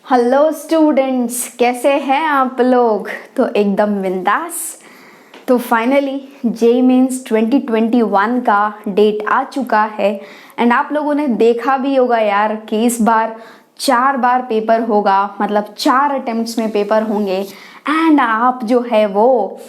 Hello students, कैसे हैं आप लोग? तो एकदम बिंदास। तो फाइनली जेईई मेंस 2021 का डेट आ चुका है एंड आप लोगों ने देखा भी होगा यार कि इस बार 4 बार पेपर होगा, मतलब 4 अटेम्प्ट्स में पेपर होंगे एंड आप जो है वो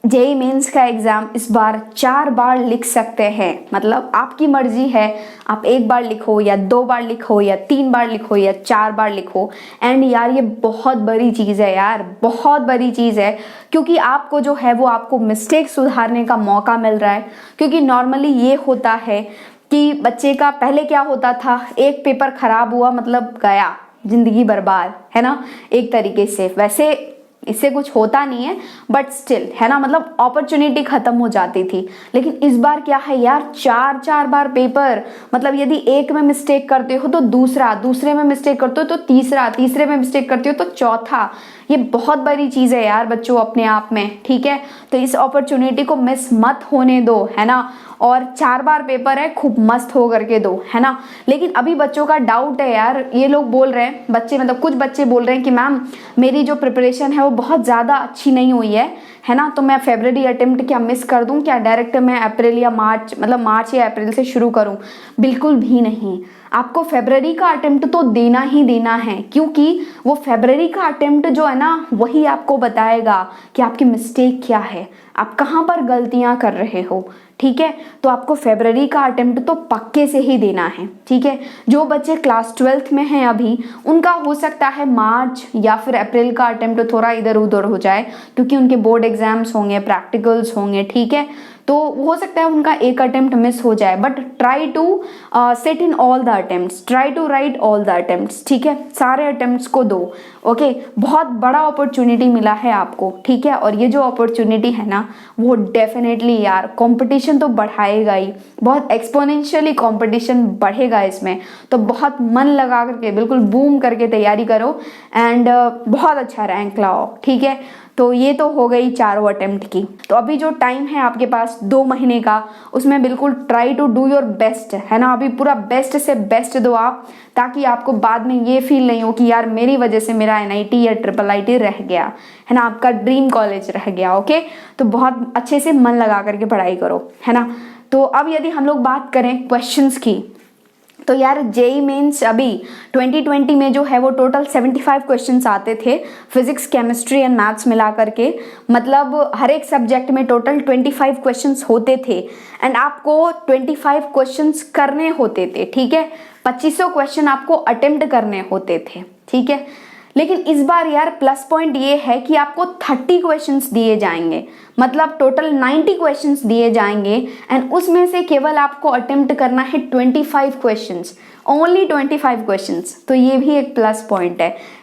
जेईई मेंस का एग्ज़ाम इस बार 4 बार लिख सकते हैं। मतलब आपकी मर्जी है, आप 1 बार लिखो या 2 बार लिखो या 3 बार लिखो या 4 बार लिखो। एंड यार ये बहुत बड़ी चीज़ है यार, बहुत बड़ी चीज़ है, क्योंकि आपको जो है वो आपको मिस्टेक सुधारने का मौका मिल रहा है। क्योंकि नॉर्मली ये होता है कि बच्चे का पहले क्या होता था, एक पेपर खराब हुआ मतलब गया, जिंदगी बर्बाद, है ना। एक तरीके से वैसे इससे कुछ होता नहीं है बट स्टिल, है ना, मतलब अपॉर्चुनिटी खत्म हो जाती थी। लेकिन इस बार क्या है यार, 4 बार पेपर, मतलब यदि एक में मिस्टेक करते हो तो दूसरा, दूसरे में मिस्टेक करते हो तो तीसरा, तीसरे में मिस्टेक करते हो तो चौथा। ये बहुत बड़ी चीज़ है यार बच्चों अपने आप में, ठीक है। तो इस अपॉर्चुनिटी को मिस मत होने दो, है ना। और 4 बार पेपर है, खूब मस्त हो करके दो, है ना। लेकिन अभी बच्चों का डाउट है यार, ये लोग बोल रहे हैं बच्चे, मतलब कुछ बच्चे बोल रहे हैं कि मैम मेरी जो प्रिपरेशन है वो बहुत ज़्यादा अच्छी नहीं हुई है ना। तो मैं फरवरी अटेम्प्ट क्या मिस कर दूं क्या, डायरेक्ट मैं अप्रैल या मार्च, मतलब मार्च या अप्रैल से शुरू करूं? बिल्कुल भी नहीं, आपको फरवरी का अटेम्प्ट तो देना ही देना है, क्योंकि वो फरवरी का अटेम्प्ट जो है ना वही आपको बताएगा कि आपकी मिस्टेक क्या है, आप कहाँ पर गलतियाँ कर रहे हो, ठीक है। तो आपको फरवरी का अटेम्प्ट तो पक्के से ही देना है, ठीक है। जो बच्चे क्लास 12th में हैं अभी, उनका हो सकता है मार्च या फिर अप्रैल का अटेम्प्ट थोड़ा इधर उधर हो जाए, क्योंकि उनके बोर्ड एग्जाम्स होंगे, प्रैक्टिकल्स होंगे, ठीक है। तो हो सकता है उनका एक अटेम्प्ट मिस हो जाए, but try to set in all the attempts, try to write all the attempts, ठीक है। सारे अटेम्प्ट्स को दो, ओके। बहुत बड़ा अपॉर्चुनिटी मिला है आपको, ठीक है। और ये जो अपॉर्चुनिटी है ना वो डेफिनेटली यार कंपटीशन तो बढ़ाएगा ही, बहुत एक्सपोनेंशियली कंपटीशन बढ़ेगा इसमें। तो बहुत मन लगा करके, बिल्कुल बूम करके तैयारी करो एंड बहुत अच्छा रैंक लाओ, ठीक है। तो ये तो हो गई 4 अटेम्प्ट की। तो अभी जो टाइम है आपके पास 2 महीने का, उसमें बिल्कुल try to do your best, है ना। अभी पूरा बेस्ट से बेस्ट दो आप, ताकि आपको बाद में ये फील नहीं हो कि यार मेरी वजह से मेरा एनआईटी या ट्रिपल आईटी रह गया, है ना, आपका ड्रीम कॉलेज रह गया, ओके। तो बहुत अच्छे से मन लगा करके पढ़ाई करो, है ना। तो अब यदि हम लोग बात करें क्वेश्चंस की, तो यार जेईई मेंस अभी 2020 में जो है वो टोटल 75 क्वेश्चंस आते थे, फिजिक्स, केमिस्ट्री एंड मैथ्स मिला करके। मतलब हर एक सब्जेक्ट में टोटल 25 क्वेश्चंस होते थे एंड आपको 25 क्वेश्चंस करने होते थे, ठीक है। 2500 क्वेश्चन आपको अटेम्प्ट करने होते थे, ठीक है। लेकिन इस बार यार प्लस पॉइंट ये है कि आपको 30 क्वेश्चंस दिए जाएंगे, मतलब टोटल 90 क्वेश्चंस दिए जाएंगे एंड उसमें से केवल आपको अटेम्प्ट करना है 25 क्वेश्चंस, ओनली 25 क्वेश्चंस। तो ये भी एक प्लस पॉइंट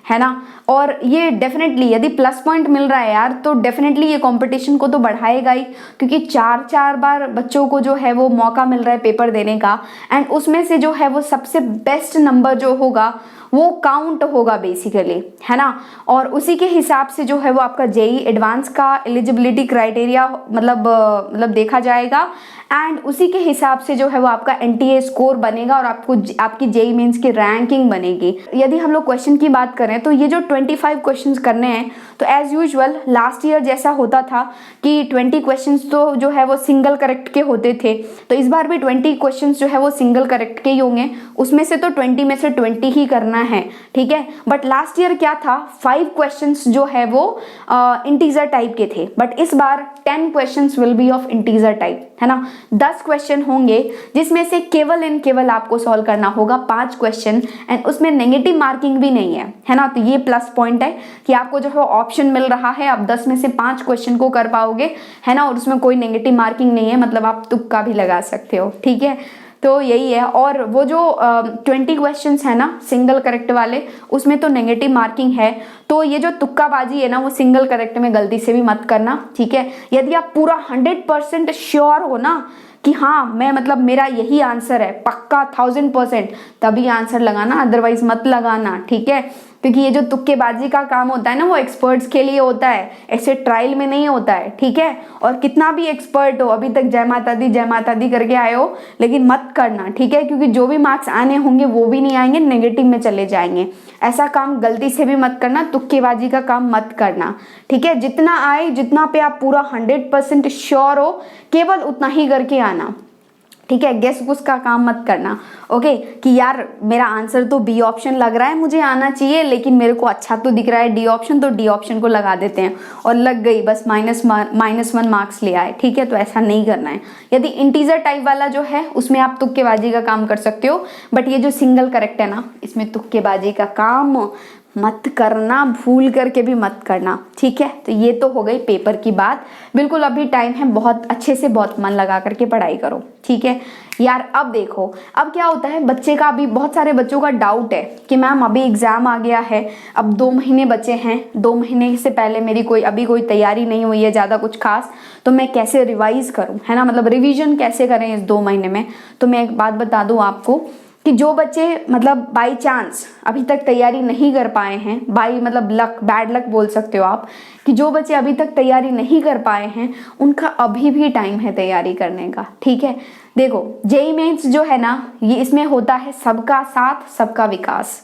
है ना। और ये डेफिनेटली यदि प्लस पॉइंट मिल रहा है यार, तो डेफिनेटली ये कंपटीशन को तो बढ़ाएगा ही, क्योंकि 4 बार बच्चों को जो है वो मौका मिल रहा है पेपर देने का एंड उसमें से जो है वो सबसे बेस्ट नंबर जो होगा वो काउंट होगा बेसिकली, है ना। और उसी के हिसाब से जो है वो आपका जेईई एडवांस का एलिजिबिलिटी क्राइटेरिया मतलब देखा जाएगा एंड उसी के हिसाब से जो है वो आपका एनटीए स्कोर बनेगा और आपको आपकी जेईई मेंस की रैंकिंग बनेगी। यदि हम लोग क्वेश्चन की बात करें तो ये जो 25 क्वेश्चंस करने हैं, तो एज यूजुअल लास्ट ईयर जैसा होता था कि 20 क्वेश्चंस तो जो है वो सिंगल करेक्ट के होते थे, तो इस बार भी 20 क्वेश्चंस जो है वो सिंगल करेक्ट के ही होंगे। उसमें से तो 20 में से 20 ही करना है, ठीक है। बट लास्ट ईयर क्या था, 5 क्वेश्चंस जो है वो इंटीजर टाइप के थे, बट इस बार 10 questions will be of integer type, है ना। 10 क्वेश्चन होंगे जिसमें से केवल एंड केवल आपको सॉल्व करना होगा 5 क्वेश्चन एंड उसमें नेगेटिव मार्किंग भी नहीं है ना। तो ये प्लस पॉइंट है कि आपको जो है ऑप्शन मिल रहा है, आप 10 में से 5 क्वेश्चन को कर पाओगे, है ना। और उसमें कोई नेगेटिव मार्किंग नहीं है, मतलब आप तुक्का भी लगा सकते हो, ठीक है। तो यही है। और वो जो 20 क्वेश्चंस है ना सिंगल करेक्ट वाले, उसमें तो नेगेटिव मार्किंग है। तो ये जो तुक्काबाजी है ना वो सिंगल करेक्ट में गलती से भी मत करना, ठीक है। यदि आप पूरा 100% श्योर हो ना कि हाँ मैं, मतलब मेरा यही आंसर है पक्का 1000%, तभी आंसर लगाना, अदरवाइज मत लगाना, ठीक है। क्योंकि ये जो तुक्केबाजी का काम होता है ना वो एक्सपर्ट्स के लिए होता है, ऐसे ट्रायल में नहीं होता है, ठीक है। और कितना भी एक्सपर्ट हो, अभी तक जय माता दी करके आए हो, लेकिन मत करना, ठीक है, क्योंकि जो भी मार्क्स आने होंगे वो भी नहीं आएंगे, नेगेटिव में चले जाएंगे। ऐसा काम गलती से भी मत करना, तुक्केबाजी का काम मत करना, ठीक है। जितना आए, जितना पे आप पूरा 100% श्योर हो, केवल उतना ही करके आना, ठीक है। गेस गुस का काम मत करना, ओके, कि यार मेरा आंसर तो बी ऑप्शन लग रहा है, मुझे आना चाहिए, लेकिन मेरे को अच्छा तो दिख रहा है डी ऑप्शन, तो डी ऑप्शन को लगा देते हैं और लग गई, बस -1 मार्क्स ले आए, ठीक है। तो ऐसा नहीं करना है। यदि इंटीजर टाइप वाला जो है उसमें आप तुक्केबाजी का काम कर सकते हो, बट ये जो सिंगल करेक्ट है ना, इसमें तुक्केबाजी का काम मत करना, भूल करके भी मत करना, ठीक है। तो ये तो हो गई पेपर की बात। बिल्कुल अभी टाइम है, बहुत अच्छे से बहुत मन लगा करके पढ़ाई करो, ठीक है यार। अब देखो, अब क्या होता है, बच्चे का अभी बहुत सारे बच्चों का डाउट है कि मैम अभी एग्जाम आ गया है, अब 2 महीने बचे हैं, 2 महीने से पहले मेरी अभी कोई तैयारी नहीं हुई है ज़्यादा कुछ खास, तो मैं कैसे रिवाइज करूँ, है ना, मतलब रिविजन कैसे करें इस 2 महीने में। तो मैं एक बात बता दूँ आपको कि जो बच्चे मतलब बाई चांस अभी तक तैयारी नहीं कर पाए हैं, बाई मतलब लक, बैड लक बोल सकते हो आप, कि जो बच्चे अभी तक तैयारी नहीं कर पाए हैं उनका अभी भी टाइम है तैयारी करने का, ठीक है। देखो जेईई मेंस जो है ना, ये इसमें होता है सबका साथ सबका विकास,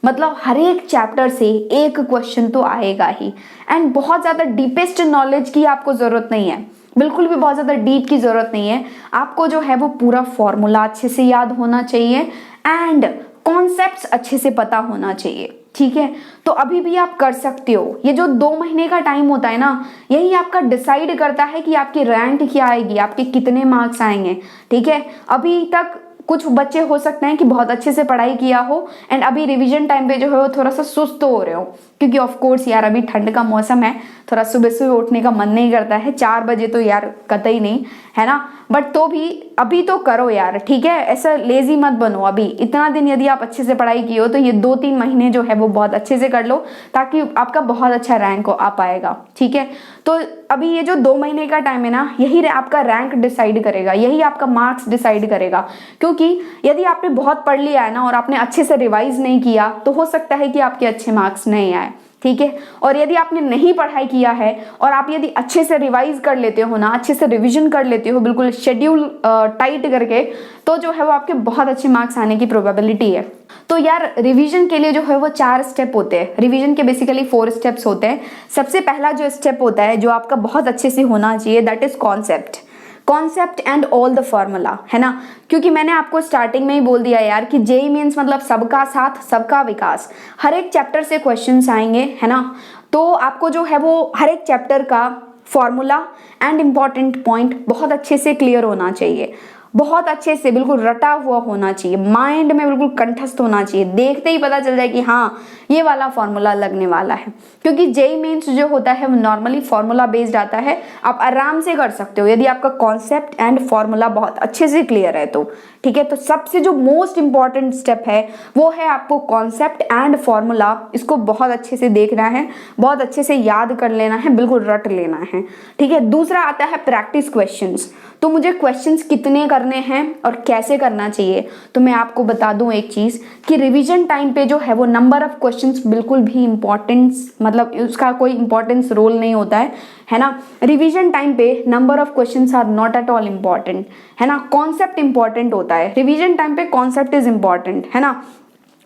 मतलब हर एक चैप्टर से एक क्वेश्चन तो आएगा ही, एंड बहुत ज़्यादा डीपेस्ट नॉलेज की आपको ज़रूरत नहीं है, बिल्कुल भी बहुत ज़्यादा डीप की ज़रूरत नहीं है। आपको जो है वो पूरा फॉर्मूला अच्छे से याद होना चाहिए एंड कॉन्सेप्ट्स अच्छे से पता होना चाहिए, ठीक है। तो अभी भी आप कर सकते हो। ये जो 2 महीने का टाइम होता है ना, यही आपका डिसाइड करता है कि आपकी रैंक क्या आएगी, आपके कितने मार्क्स आएंगे, ठीक है। अभी तक कुछ बच्चे हो सकते हैं कि बहुत अच्छे से पढ़ाई किया हो एंड अभी रिवीजन टाइम पे जो है वो थोड़ा सा सुस्त हो रहे हो, क्योंकि ऑफ कोर्स यार अभी ठंड का मौसम है, थोड़ा सुबह सुबह उठने का मन नहीं करता है, 4 बजे तो यार कतई नहीं, है ना। बट तो भी अभी तो करो यार, ठीक है, ऐसा लेजी मत बनो। अभी इतना दिन यदि आप अच्छे से पढ़ाई की हो तो ये 2-3 महीने जो है वो बहुत अच्छे से कर लो, ताकि आपका बहुत अच्छा रैंक आ पाएगा, ठीक है। तो अभी ये जो 2 महीने का टाइम है ना, यही आपका रैंक डिसाइड करेगा, यही आपका मार्क्स डिसाइड करेगा। क्योंकि यदि आपने बहुत पढ़ लिया है ना और आपने अच्छे से रिवाइज नहीं किया, तो हो सकता है कि आपके अच्छे मार्क्स नहीं आए, ठीक है। और यदि आपने नहीं पढ़ाई किया है और आप यदि अच्छे से रिवाइज कर लेते हो ना, अच्छे से रिवीजन कर लेते हो, बिल्कुल शेड्यूल टाइट करके, तो जो है वो आपके बहुत अच्छे मार्क्स आने की प्रोबेबिलिटी है। तो यार रिवीजन के लिए जो है वो 4 स्टेप होते हैं। रिवीजन के बेसिकली 4 स्टेप्स होते हैं। सबसे पहला जो स्टेप होता है जो आपका बहुत अच्छे से होना चाहिए, that is concept and all the formula, है ना। क्योंकि मैंने आपको स्टार्टिंग में ही बोल दिया यार कि जेईई मींस मतलब सबका साथ सबका विकास, हर एक चैप्टर से क्वेश्चंस आएंगे, है ना। तो आपको जो है वो हर एक चैप्टर का फॉर्मूला एंड इम्पॉर्टेंट पॉइंट बहुत अच्छे से क्लियर होना चाहिए, बहुत अच्छे से बिल्कुल रटा हुआ होना चाहिए, माइंड में बिल्कुल कंठस्थ होना चाहिए, देखते ही पता चल जाए कि हाँ ये वाला फॉर्मूला लगने वाला है। क्योंकि जेईई मेंस जो होता है वो नॉर्मली फॉर्मूला बेस्ड आता है, आप आराम से कर सकते हो यदि आपका कॉन्सेप्ट एंड फॉर्मूला बहुत अच्छे से क्लियर है तो, ठीक है। तो सबसे जो मोस्ट इंपॉर्टेंट स्टेप है वो है आपको कॉन्सेप्ट एंड फॉर्मूला, इसको बहुत अच्छे से देखना है, बहुत अच्छे से याद कर लेना है, बिल्कुल रट लेना है, ठीक है। दूसरा आता है प्रैक्टिस क्वेश्चंस। तो मुझे क्वेश्चंस कितने करने हैं और कैसे करना चाहिए, तो मैं आपको बता दूं एक चीज कि रिवीजन टाइम पे जो है वो नंबर ऑफ क्वेश्चंस बिल्कुल भी इंपॉर्टेंस, मतलब उसका कोई इंपॉर्टेंस रोल नहीं होता है ना। रिवीजन टाइम पे number of questions are not at all important, है ना। कॉन्सेप्ट इंपॉर्टेंट होता है रिवीजन टाइम पे, कॉन्सेप्ट इज इंपॉर्टेंट, है ना,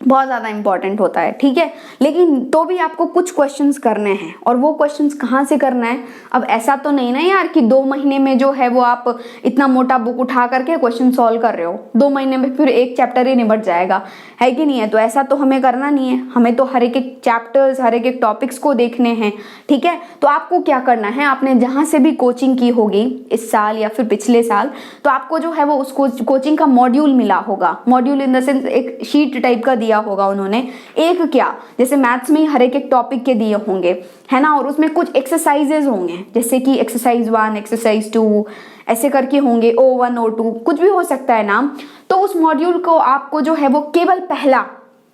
बहुत ज़्यादा इंपॉर्टेंट होता है, ठीक है। लेकिन तो भी आपको कुछ क्वेश्चंस करने हैं, और वो क्वेश्चंस कहाँ से करना है। अब ऐसा तो नहीं ना यार कि 2 महीने में जो है वो आप इतना मोटा बुक उठा करके क्वेश्चन सॉल्व कर रहे हो, 2 महीने में फिर एक चैप्टर ही निबट जाएगा, है कि नहीं है। तो ऐसा तो हमें करना नहीं है, हमें तो हर एक चैप्टर्स, हर एक टॉपिक्स को देखने हैं, ठीक है। तो आपको क्या करना है, आपने जहाँ से भी कोचिंग की होगी इस साल या फिर पिछले साल, तो आपको जो है वो उस कोचिंग का मॉड्यूल मिला होगा। मॉड्यूल इन द सेंस एक शीट टाइप का दिया होगा उन्होंने, एक क्या जैसे मैथ्स में हर एक टॉपिक के दिए होंगे, है ना। और उसमें कुछ एक्सरसाइजेज होंगे, जैसे कि एक्सरसाइज 1, एक्सरसाइज 2 ऐसे करके होंगे, O1 O2 कुछ भी हो सकता है नाम। तो उस मॉड्यूल को आपको जो है वो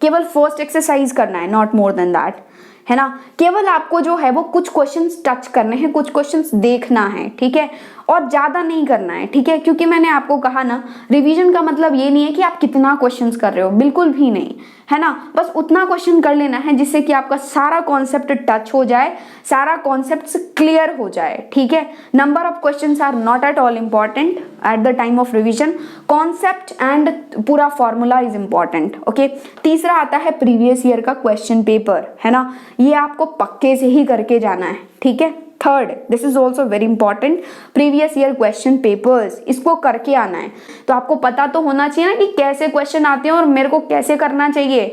केवल फर्स्ट एक्सरसाइज करना है, नॉट मोर देन दैट, है ना। केवल आपको जो है वो कुछ क्वेश्चंस टच करने हैं, कुछ क्वेश्चंस देखना है, ठीक है। और ज़्यादा नहीं करना है, ठीक है। क्योंकि मैंने आपको कहा ना, रिवीजन का मतलब ये नहीं है कि आप कितना क्वेश्चंस कर रहे हो, बिल्कुल भी नहीं, है ना। बस उतना क्वेश्चन कर लेना है जिससे कि आपका सारा कॉन्सेप्ट टच हो जाए, सारा कॉन्सेप्ट क्लियर हो जाए, ठीक है। Number of questions are not at all important at the time of revision, concept and पूरा फॉर्मूला इज इम्पॉर्टेंट, ओके। तीसरा आता है प्रीवियस ईयर का क्वेश्चन पेपर, है ना, ये आपको पक्के से ही करके जाना है, ठीक है। Third, this is also very important, previous year question papers, इसको करके आना है। तो आपको पता तो होना चाहिए ना कि कैसे क्वेश्चन आते हैं और मेरे को कैसे करना चाहिए,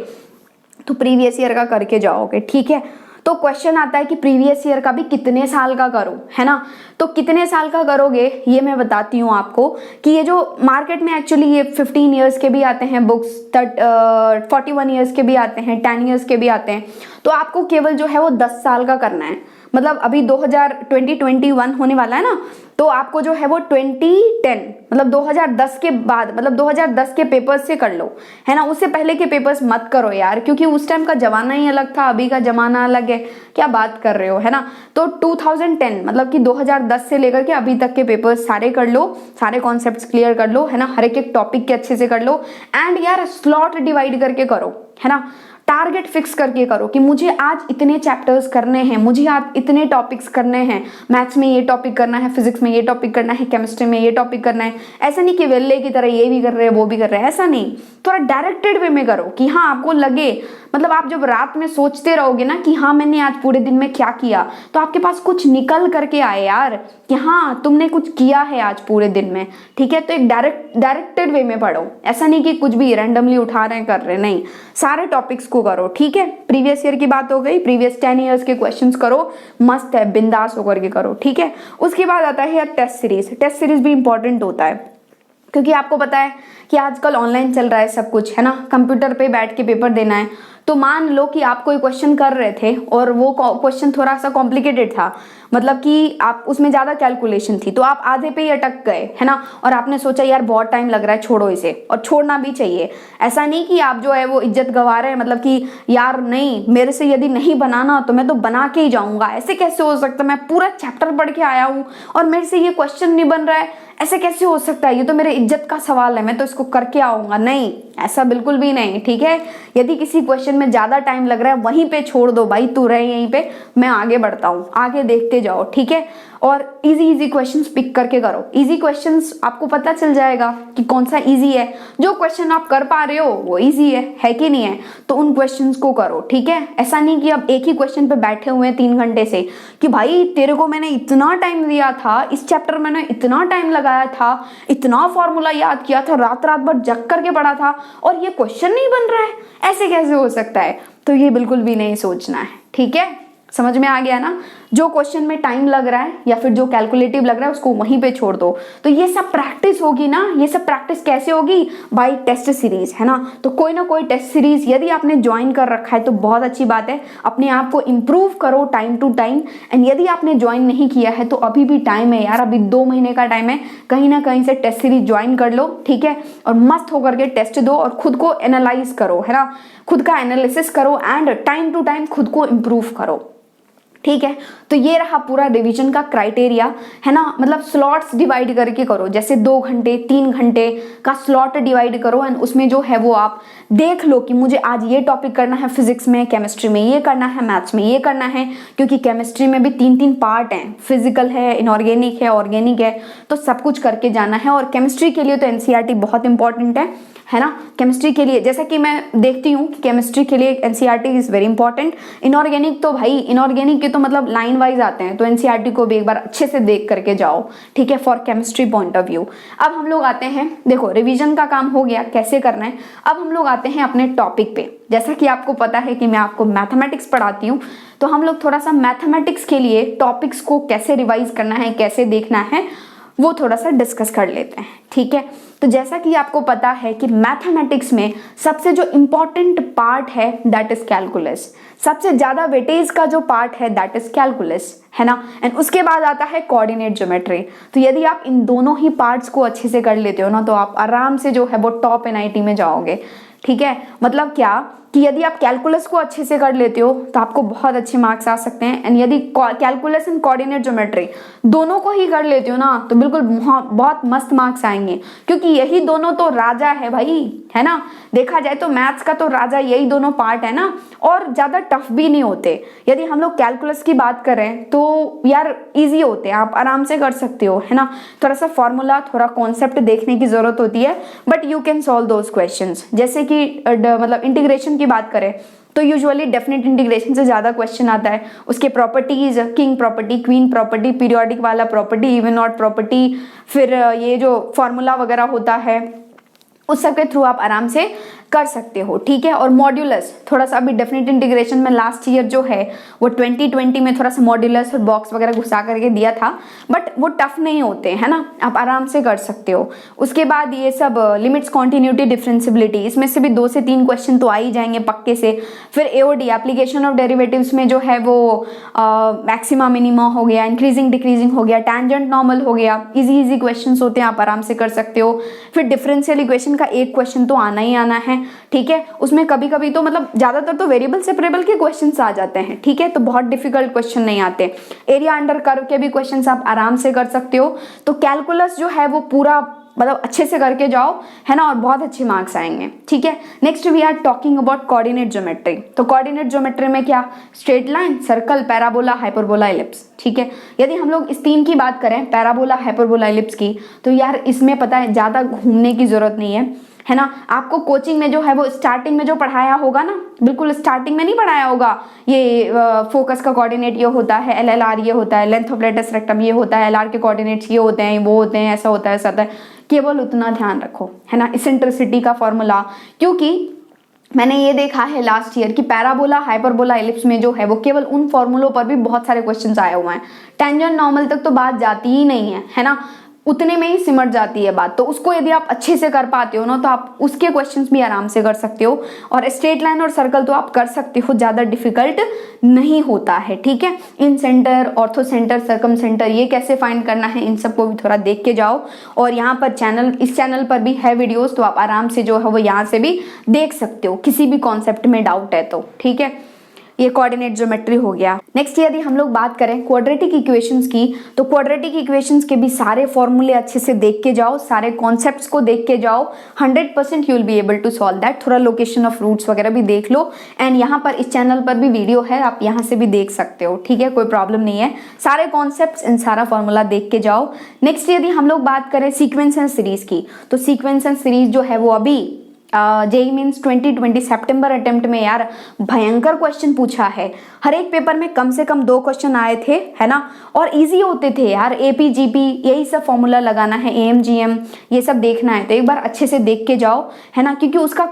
तो प्रीवियस ईयर का करके जाओगे, ठीक है। तो क्वेश्चन आता है कि प्रीवियस ईयर का भी कितने साल का करो, है ना। तो कितने साल का करोगे ये मैं बताती हूँ आपको, कि ये जो मार्केट में एक्चुअली ये 15 ईयर्स के भी आते हैं बुक्स, 41 ईयर्स के भी आते हैं, 10 ईयर्स के भी आते हैं। तो आपको केवल जो है वो 10 साल का करना है। मतलब अभी 2021 होने वाला है ना, तो आपको जो है वो 2010 मतलब 2010 के बाद, मतलब 2010 के पेपर्स से कर लो, है ना। उससे पहले के पेपर्स मत करो यार, क्योंकि उस टाइम का जमाना ही अलग था, अभी का जमाना अलग है, क्या बात कर रहे हो, है ना। तो 2010 मतलब कि 2010 से लेकर के अभी तक के पेपर्स सारे कर लो, सारे कॉन्सेप्ट्स क्लियर कर लो, है ना। हर एक टॉपिक के अच्छे से कर लो, एंड यार स्लॉट डिवाइड करके करो, है ना। टारगेट फिक्स करके करो कि मुझे आज इतने चैप्टर्स करने हैं, मुझे आज इतने टॉपिक्स करने हैं, मैथ्स में ये टॉपिक करना है, फिजिक्स में ये टॉपिक करना है, केमिस्ट्री में ये टॉपिक करना है। ऐसा नहीं कि वेल्ले की तरह ये भी कर रहे हैं वो भी कर रहे हैं, ऐसा नहीं। थोड़ा डायरेक्टेड वे में करो कि हाँ आपको लगे, मतलब आप जब रात में सोचते रहोगे ना कि हाँ मैंने आज पूरे दिन में क्या किया, तो आपके पास कुछ निकल करके आए यार कि हाँ तुमने कुछ किया है आज पूरे दिन में, ठीक है। तो एक डायरेक्टेड वे में पढ़ो, ऐसा नहीं कि कुछ भी रैंडमली उठा रहे हैं कर रहे, नहीं, सारे टॉपिक्स को करो, ठीक है। प्रीवियस ईयर की बात हो गई, प्रीवियस 10 ईयर्स के क्वेश्चंस करो, मस्त है, बिंदास होकर के करो, ठीक है। उसके बाद आता है यार टेस्ट सीरीज। टेस्ट सीरीज भी इंपॉर्टेंट होता है, क्योंकि आपको पता है कि आजकल ऑनलाइन चल रहा है सब कुछ, है ना। कंप्यूटर पे बैठ के पेपर देना है। तो मान लो कि आप कोई क्वेश्चन कर रहे थे और वो क्वेश्चन थोड़ा सा कॉम्प्लिकेटेड था, मतलब कि आप उसमें ज्यादा कैलकुलेशन थी, तो आप आधे पे ही अटक गए, है ना। और आपने सोचा यार बहुत टाइम लग रहा है, छोड़ो इसे, और छोड़ना भी चाहिए। ऐसा नहीं कि आप जो है वो इज्जत गंवा रहे हैं, मतलब कि यार नहीं, मेरे से यदि नहीं बनाना तो मैं तो बना के ही जाऊंगा, ऐसे कैसे हो सकता है, मैं पूरा चैप्टर पढ़ के आया हूँ और मेरे से ये क्वेश्चन नहीं बन रहा है, ऐसे कैसे हो सकता है, ये तो मेरे इज्जत का सवाल है, मैं तो इसको करके आऊंगा। नहीं, ऐसा बिल्कुल भी नहीं, ठीक है। यदि किसी क्वेश्चन में ज्यादा टाइम लग रहा है वहीं पे छोड़ दो भाई, तू रहे यहीं पे, मैं आगे बढ़ता हूँ, आगे देखते जाओ, ठीक है। और इजी क्वेश्चंस पिक करके करो। इजी क्वेश्चंस आपको पता चल जाएगा कि कौन सा इजी है। जो क्वेश्चन आप कर पा रहे हो वो इजी है कि नहीं है, तो उन क्वेश्चंस को करो, ठीक है। ऐसा नहीं कि अब एक ही क्वेश्चन पे बैठे हुए हैं 3 घंटे से कि भाई तेरे को मैंने इतना टाइम दिया था, इस चैप्टर में मैंने इतना टाइम लगाया था, इतना फॉर्मूला याद किया था, रात रात भर जग करके पढ़ा था और ये क्वेश्चन नहीं बन रहा है, ऐसे कैसे हो सकता है। तो ये बिल्कुल भी नहीं सोचना है, ठीक है। समझ में आ गया ना। जो क्वेश्चन में टाइम लग रहा है या फिर जो कैलकुलेटिव लग रहा है उसको वहीं पे छोड़ दो। तो ये सब प्रैक्टिस होगी ना, ये सब प्रैक्टिस कैसे होगी, बाय टेस्ट सीरीज, है ना। तो कोई ना कोई टेस्ट सीरीज यदि आपने ज्वाइन कर रखा है तो बहुत अच्छी बात है, अपने आप को इम्प्रूव करो टाइम टू टाइम। एंड यदि आपने ज्वाइन नहीं किया है तो अभी भी टाइम है यार, अभी 2 महीने का टाइम है, कहीं ना कहीं से टेस्ट सीरीज ज्वाइन कर लो, ठीक है। और मस्त होकर के टेस्ट दो और खुद को एनालाइज करो, है ना, खुद का एनालिसिस करो एंड टाइम टू टाइम खुद को इम्प्रूव करो, ठीक है। तो ये रहा पूरा रिवीजन का क्राइटेरिया, है ना। मतलब स्लॉट्स डिवाइड करके करो, जैसे 2 घंटे 3 घंटे का स्लॉट डिवाइड करो एंड उसमें जो है वो आप देख लो कि मुझे आज ये टॉपिक करना है, फिजिक्स में, केमिस्ट्री में ये करना है, मैथ्स में ये करना है, क्योंकि केमिस्ट्री में भी 3 पार्ट हैं, फिजिकल है, इनऑर्गेनिक है, ऑर्गेनिक है, तो सब कुछ करके जाना है। और केमिस्ट्री के लिए तो एनसीईआरटी बहुत इंपॉर्टेंट है ना। केमिस्ट्री के लिए जैसा कि मैं देखती हूँ कि केमिस्ट्री के लिए NCERT is very important. Inorganic तो भाई, इनऑर्गेनिक के तो मतलब लाइन वाइज आते हैं, तो एनसीईआरटी को भी एक बार अच्छे से देख करके जाओ, ठीक है, for chemistry point of view. अब हम लोग आते हैं, देखो रिवीजन का काम हो गया कैसे करना है, अब हम लोग आते हैं अपने टॉपिक पे। जैसा कि आपको पता है कि मैं आपको मैथमेटिक्स पढ़ाती हूँ, तो हम लोग थोड़ा सा मैथमेटिक्स के लिए टॉपिक्स को कैसे रिवाइज करना है, कैसे देखना है, वो थोड़ा सा डिस्कस कर लेते हैं, ठीक है। तो जैसा कि आपको पता है कि मैथमेटिक्स में सबसे जो इम्पोर्टेंट पार्ट है दैट इज कैलकुलस, सबसे ज्यादा वेटेज का जो पार्ट है दैट इज कैलकुलस, है ना। एंड उसके बाद आता है कोऑर्डिनेट ज्योमेट्री। तो यदि आप इन दोनों ही पार्ट्स को अच्छे से कर लेते हो ना, तो आप आराम से जो है वो टॉप एनआईटी में जाओगे, ठीक है। मतलब क्या कि यदि आप कैलकुलस को अच्छे से कर लेते हो तो आपको बहुत अच्छे मार्क्स आ सकते हैं, एंड यदि कैलकुलस एंड कोऑर्डिनेट ज्योमेट्री दोनों को ही कर लेते हो ना तो बिल्कुल बहुत मस्त मार्क्स आएंगे, क्योंकि यही दोनों तो राजा है भाई, है ना। देखा जाए तो मैथ्स का तो राजा यही दोनों पार्ट है ना, और ज्यादा टफ भी नहीं होते। यदि हम लोग कैलकुलस की बात करें तो यार इजी होते हैं, आप आराम से कर सकते हो, है ना। थोड़ा सा फॉर्मूला, थोड़ा कॉन्सेप्ट देखने की जरूरत होती है, but you can solve those questions. जैसे कि मतलब इंटीग्रेशन की बात करें तो यूजुअली डेफिनेट इंटीग्रेशन से ज्यादा क्वेश्चन आता है। उसके properties, king property, queen property, periodic वाला प्रॉपर्टी, इवन ऑड प्रॉपर्टी, फिर ये जो फॉर्मूला वगैरह होता है उस सब के थ्रू आप आराम से कर सकते हो, ठीक है। और मॉड्यूलस थोड़ा सा अभी डेफिनेट इंटीग्रेशन में लास्ट ईयर जो है वो 2020 में थोड़ा सा मॉड्यूलस और बॉक्स वगैरह घुसा करके दिया था, बट वो टफ नहीं होते, है ना, आप आराम से कर सकते हो। उसके बाद ये सब लिमिट्स, कॉन्टिन्यूटी, डिफरेंशियबिलिटी, इसमें से भी 2 से 3 क्वेश्चन तो आ ही जाएंगे पक्के से। फिर एओडी, एप्लीकेशन ऑफ डेरिवेटिव्स में जो है वो मैक्सिमा मिनिमा हो गया, इंक्रीजिंग डिक्रीजिंग हो गया, टैंजेंट नॉर्मल हो गया, इजी क्वेश्चन होते हैं, आप आराम से कर सकते हो। फिर डिफरेंशियल इक्वेशन का एक क्वेश्चन तो आना ही आना है, ठीक है। उसमें कभी कभी तो मतलब ज्यादातर तो वेरिएबल सेपरेबल के क्वेश्चंस आ जाते हैं, ठीक है, तो बहुत डिफिकल्ट क्वेश्चन नहीं आते। एरिया अंडर कर्व के भी क्वेश्चंस आप आराम से कर सकते हो। तो कैलकुलस जो है वो पूरा मतलब अच्छे से करके जाओ, है ना, और बहुत अच्छे मार्क्स आएंगे, ठीक है। Next we are talking about coordinate geometry. तो कोऑर्डिनेट ज्योमेट्री में क्या, straight line, circle, parabola, hyperbola, ellipse, ठीक है। यदि हम लोग इस 3 की बात करें, पैराबोला, हाइपरबोला, एलिप्स की, तो यार इसमें पता है ज्यादा घूमने की जरूरत नहीं है ना। आपको कोचिंग में जो है वो स्टार्टिंग में जो पढ़ाया होगा ना, बिल्कुल स्टार्टिंग में नहीं पढ़ाया होगा, ये फोकस का कोऑर्डिनेट ये होता है, LLR ये होता है, लेंथ ऑफ लेटस रेक्टम ये होता है, LR के कोऑर्डिनेट्स ये होते हैं, वो होते हैं, ऐसा होता है, ऐसा होता है। केवल उतना ध्यान रखो, है ना, इसेंट्रिसिटी का फॉर्मूला, क्योंकि मैंने ये देखा है लास्ट ईयर कि पैराबोला, हाइपरबोला, एलिप्स में जो है वो केवल उन फॉर्मूलों पर भी बहुत सारे क्वेश्चंस आए हुए हैं। टेंजेंट नॉर्मल तक तो बात जाती ही नहीं है ना, उतने में ही सिमट जाती है बात। तो उसको यदि आप अच्छे से कर पाते हो ना तो आप उसके क्वेश्चंस भी आराम से कर सकते हो। और स्ट्रेट लाइन और सर्कल तो आप कर सकते हो, ज्यादा डिफिकल्ट नहीं होता है, ठीक है। Incentre, orthocentre, circumcentre, ये कैसे फाइंड करना है, इन सबको भी थोड़ा देख के जाओ। और यहाँ पर इस चैनल पर भी है वीडियोस, तो आप आराम से जो है वो यहाँ से भी देख सकते हो, किसी भी कॉन्सेप्ट में डाउट है तो, ठीक है। ये कोऑर्डिनेट ज्योमेट्री हो गया। नेक्स्ट यदि हम लोग बात करें क्वाड्रेटिक इक्वेशंस की, तो क्वाड्रेटिक इक्वेशंस के भी सारे फॉर्मूले अच्छे से देख के जाओ, सारे कॉन्सेप्ट्स को देख के जाओ, 100% you will be able to solve that. थोड़ा लोकेशन ऑफ रूट्स वगैरह भी देख लो, एंड यहाँ पर इस चैनल पर भी वीडियो है, आप यहाँ से भी देख सकते हो, ठीक है, कोई प्रॉब्लम नहीं है। सारे कॉन्सेप्ट्स एंड सारा फॉर्मूला देख के जाओ। नेक्स्ट यदि हम लोग बात करें सीक्वेंस एंड सीरीज की, तो सीक्वेंस एंड सीरीज जो है वो अभी जेई मीन्स 2020 सितंबर अटेम्प्ट में यार भयंकर क्वेश्चन पूछा है। हर एक पेपर में कम से कम 2 क्वेश्चन आए थे, है ना, और इजी होते थे यार। एपी जीपी यही सब फॉर्मूला लगाना है, एएमजीएम ये सब देखना है, तो एक बार अच्छे से देख के जाओ, है ना, क्योंकि उसका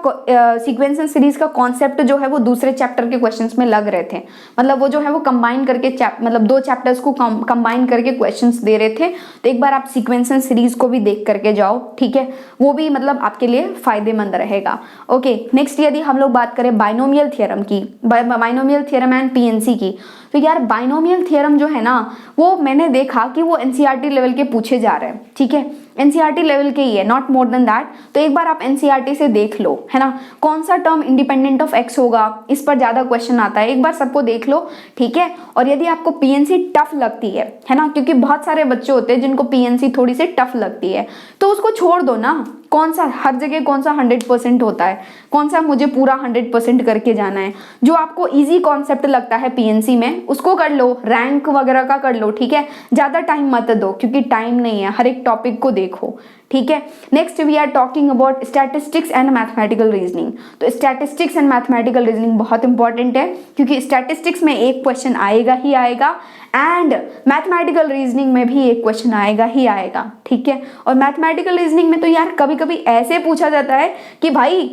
सीक्वेंस एंड सीरीज का कॉन्सेप्ट जो है वो दूसरे चैप्टर के क्वेश्चंस में लग रहे थे। मतलब वो जो है वो कंबाइन करके मतलब 2 चैप्टर्स को कंबाइन करके क्वेश्चंस दे रहे थे। तो एक बार आप सीक्वेंस एंड सीरीज को भी देख करके जाओ, ठीक है, वो भी मतलब आपके लिए फायदेमंद रहेगा। ओके, नेक्स्ट यदि हम लोग बात करें बाइनोमियल थ्योरम की, बाइनोमियल थ्योरम एंड पीएनसी की, तो यार बाइनोमियल थ्योरम जो है ना वो मैंने देखा कि वो एनसीईआरटी लेवल के पूछे जा रहे हैं, ठीक है, एनसीईआरटी लेवल के ही है, नॉट मोर देन दैट। तो एक बार आप एनसीईआरटी से देख लो, है ना, कौन सा टर्म इंडिपेंडेंट ऑफ एक्स होगा, इस पर ज्यादा क्वेश्चन आता है, एक बार सबको देख लो, ठीक है। और यदि आपको पीएनसी टफ लगती है ना, क्योंकि बहुत सारे बच्चे होते हैं जिनको पीएनसी थोड़ी सी टफ लगती है, तो उसको छोड़ दो ना। कौन सा हर जगह कौन सा 100% होता है, कौन सा मुझे पूरा 100% करके जाना है। जो आपको इजी कॉन्सेप्ट लगता है पीएनसी में उसको कर लो, रैंक वगैरह का कर लो, ठीक है, ज्यादा टाइम मत दो क्योंकि टाइम नहीं है, हर एक टॉपिक को देखो, ठीक है। Next we are talking about statistics and mathematical reasoning. तो स्टैटिस्टिक्स एंड मैथमेटिकल रीजनिंग बहुत इंपॉर्टेंट है, क्योंकि स्टैटिस्टिक्स में एक क्वेश्चन आएगा ही आएगा, एंड मैथमेटिकल रीजनिंग में भी एक क्वेश्चन आएगा ही आएगा, ठीक है। और मैथमेटिकल रीजनिंग में तो यार कभी कभी ऐसे पूछा जाता है कि भाई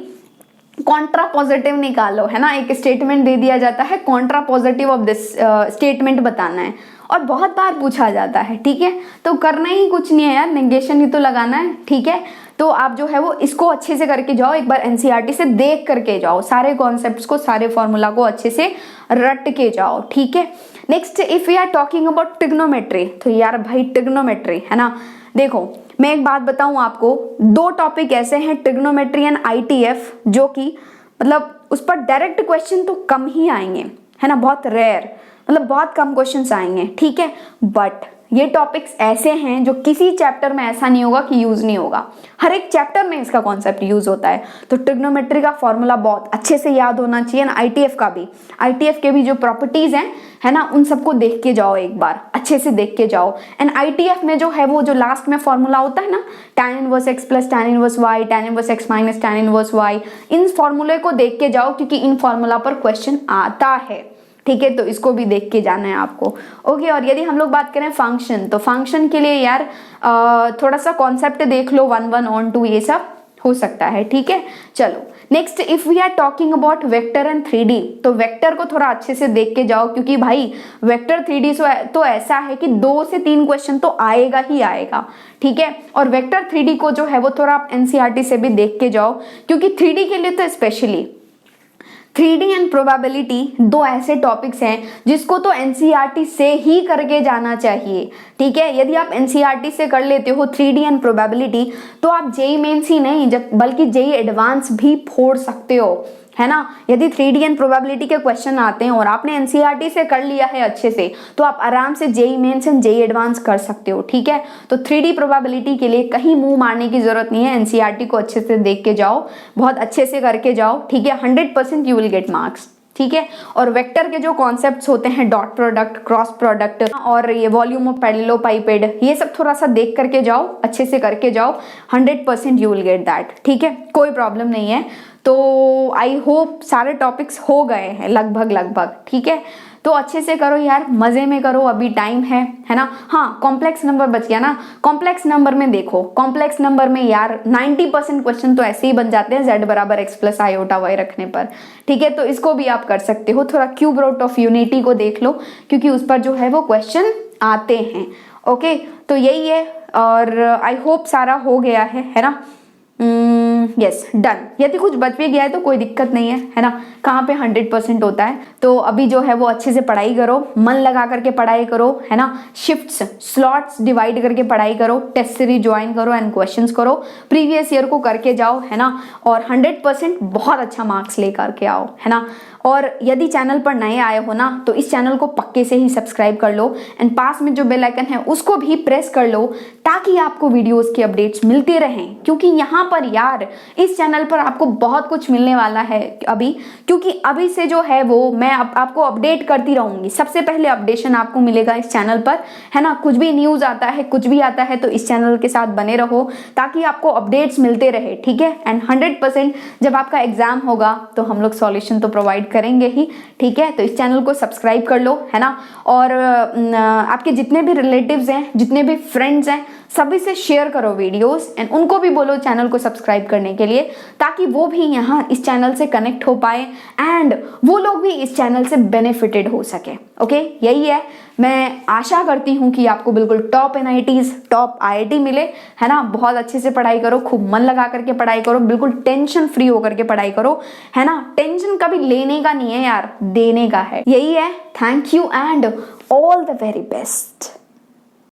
कॉन्ट्रा पॉजिटिव निकालो, है ना, एक स्टेटमेंट दे दिया जाता है, Contra positive of this statement बताना है, और बहुत बार पूछा जाता है, ठीक है। तो करना ही कुछ नहीं है यार, नेगेशन ही तो लगाना है, ठीक है। तो आप जो है वो इसको अच्छे से करके जाओ, एक बार एनसीईआरटी से देख करके जाओ, सारे कॉन्सेप्ट्स को, सारे फॉर्मूला को अच्छे से रट के जाओ, ठीक है। Next if we are talking about trigonometry, तो यार भाई ट्रिग्नोमेट्री, है ना, देखो मैं एक बात बताऊं आपको, 2 टॉपिक ऐसे हैं ट्रिग्नोमेट्री एंड आईटीएफ जो कि मतलब उस पर डायरेक्ट क्वेश्चन तो कम ही आएंगे, है ना, बहुत रेयर, मतलब बहुत कम क्वेश्चंस आएंगे, ठीक है। बट ये टॉपिक्स ऐसे हैं जो किसी चैप्टर में ऐसा नहीं होगा कि यूज नहीं होगा, हर एक चैप्टर में इसका कॉन्सेप्ट यूज होता है। तो ट्रिग्नोमेट्री का फॉर्मूला बहुत अच्छे से याद होना चाहिए ना, आईटीएफ का भी, आईटीएफ के भी जो प्रॉपर्टीज हैं, है ना, उन सबको देख के जाओ, एक बार अच्छे से देख के जाओ। एंड आईटीएफ में जो है वो जो लास्ट में फॉर्मूला होता है ना, tan inverse x plus tan inverse y, tan inverse x minus tan inverse y, इन फॉर्मूले को देख के जाओ क्योंकि इन फॉर्मूला पर क्वेश्चन आता है, ठीक है। तो इसको भी देख के जाना है आपको, ओके। और यदि हम लोग बात करें फंक्शन, तो फंक्शन के लिए यार थोड़ा सा कॉन्सेप्ट देख लो, 1 1 on 2 ये सब हो सकता है, ठीक है। चलो next, if we are talking about vector and 3D, तो वेक्टर को थोड़ा अच्छे से देख के जाओ क्योंकि भाई वेक्टर 3D तो ऐसा है कि 2 से 3 क्वेश्चन तो आएगा ही आएगा, ठीक है। और वेक्टर 3D को जो है वो थोड़ा आप एनसीईआरटी से भी देख के जाओ क्योंकि 3D के लिए तो स्पेशली 3D एंड प्रोबेबिलिटी दो ऐसे टॉपिक्स हैं जिसको तो एनसीईआरटी से ही करके जाना चाहिए, ठीक है। यदि आप एनसीईआरटी से कर लेते हो 3D एंड प्रोबेबिलिटी तो आप जेईई मेंस ही नहीं बल्कि जेईई एडवांस भी फोड़ सकते हो, है ना। यदि 3D एंड प्रोबेबिलिटी के क्वेश्चन आते हैं और आपने एनसीईआरटी से कर लिया है अच्छे से तो आप आराम से JEE mains and JEE advance कर सकते हो, ठीक है। तो 3D प्रोबेबिलिटी के लिए कहीं मुंह मारने की जरूरत नहीं है, एनसीईआरटी को अच्छे से देख के जाओ, बहुत अच्छे से करके जाओ, ठीक है। 100% यू विल गेट मार्क्स, ठीक है। और वेक्टर के जो कॉन्सेप्ट्स होते हैं, डॉट प्रोडक्ट, क्रॉस प्रोडक्ट और ये वॉल्यूम ऑफ पैरेललोपाइपेड, ये सब थोड़ा सा देख करके जाओ, अच्छे से करके जाओ, 100% यू विल गेट दैट, ठीक है, कोई प्रॉब्लम नहीं है। तो आई होप सारे टॉपिक्स हो गए हैं लगभग, ठीक है। तो अच्छे से करो यार, मजे में करो, अभी टाइम है ना। हाँ, कॉम्प्लेक्स नंबर बच गया ना, कॉम्प्लेक्स नंबर में देखो, कॉम्प्लेक्स नंबर में यार 90% क्वेश्चन तो ऐसे ही बन जाते हैं z बराबर x प्लस आयोटा y रखने पर, ठीक है। तो इसको भी आप कर सकते हो, थोड़ा क्यूब रूट ऑफ यूनिटी को देख लो क्योंकि उस पर जो है वो क्वेश्चन आते हैं, ओके। तो यही है और आई होप सारा हो गया है ना। Yes, done. यदि कुछ बच भी गया है तो कोई दिक्कत नहीं है ना, कहाँ पे 100% होता है। तो अभी जो है वो अच्छे से पढ़ाई करो, मन लगा करके पढ़ाई करो, है ना। शिफ्ट्स, स्लॉट्स डिवाइड करके पढ़ाई करो, टेस्ट सीरीज ज्वाइन करो एंड क्वेश्चंस करो, प्रीवियस ईयर को करके जाओ, है ना। और 100% बहुत अच्छा मार्क्स लेकर के आओ, है ना। और यदि चैनल पर नए आए हो ना तो इस चैनल को पक्के से ही सब्सक्राइब कर लो एंड पास में जो बेल आइकन है उसको भी प्रेस कर लो ताकि आपको वीडियोस की अपडेट्स मिलते रहें, क्योंकि यहाँ पर यार इस चैनल पर आपको बहुत कुछ मिलने वाला है अभी, क्योंकि अभी से जो है वो मैं आपको अपडेट करती रहूंगी। सबसे पहले अपडेशन आपको मिलेगा इस चैनल पर, है ना। कुछ भी न्यूज आता है, कुछ भी आता है तो इस चैनल के साथ बने रहो ताकि आपको अपडेट्स मिलते रहे, ठीक है। एंड 100% जब आपका एग्जाम होगा तो हम लोग सॉल्यूशन तो प्रोवाइड करेंगे ही, ठीक है। तो इस चैनल को सब्सक्राइब कर लो, है ना। और आपके जितने भी रिलेटिव्स हैं, जितने भी फ्रेंड्स हैं, सभी से शेयर करो वीडियोस एंड उनको भी बोलो चैनल को सब्सक्राइब करने के लिए ताकि वो भी यहाँ इस चैनल से कनेक्ट हो पाए एंड वो लोग भी इस चैनल से बेनिफिटेड हो सके, ओके। यही है, मैं आशा करती हूँ कि आपको बिल्कुल टॉप एनआईटीज, टॉप आईआईटी मिले, है ना। बहुत अच्छे से पढ़ाई करो, खूब मन लगा करके पढ़ाई करो, बिल्कुल टेंशन फ्री होकर के पढ़ाई करो, है ना। टेंशन कभी लेने का नहीं है यार, देने का है। यही है, thank you and all the very best.